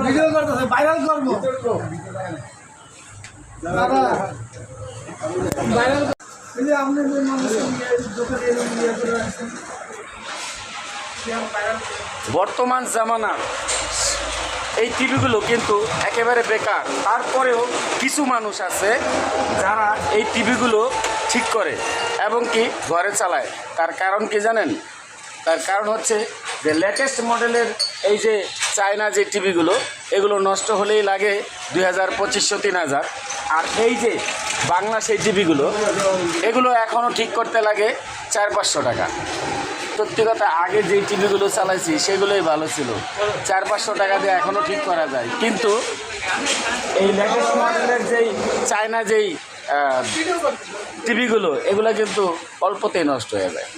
Video করতেছে, viral করবো দাদা, ভাইরাল। আপনি বর্তমান জামানার এই টিভিগুলো কিন্তু একেবারে বেকার। তারপরেও কিছু মানুষ আছে যারা এই টিভিগুলো ঠিক করে এবং কি ঘরে চালায়। তার কারণ কি জানেন? তার কারণ হচ্ছে যে লেটেস্ট মডেলের এই যে চায়না যে টিভিগুলো, এগুলো নষ্ট হলেই লাগে 2000, 2500, 3000। আর এই যে বাংলা সেই টিভিগুলো, এগুলো এখনও ঠিক করতে লাগে 400-500 টাকা। সত্যি কথা, আগে যেই টিভিগুলো চালাইছি সেগুলোই ভালো ছিল, 400-500 টাকা দিয়ে এখনও ঠিক করা যায়। কিন্তু এই লেটেস্ট মডেলের যেই চায়না যেই টিভিগুলো, এগুলো কিন্তু অল্পতেই নষ্ট হয়ে যায়।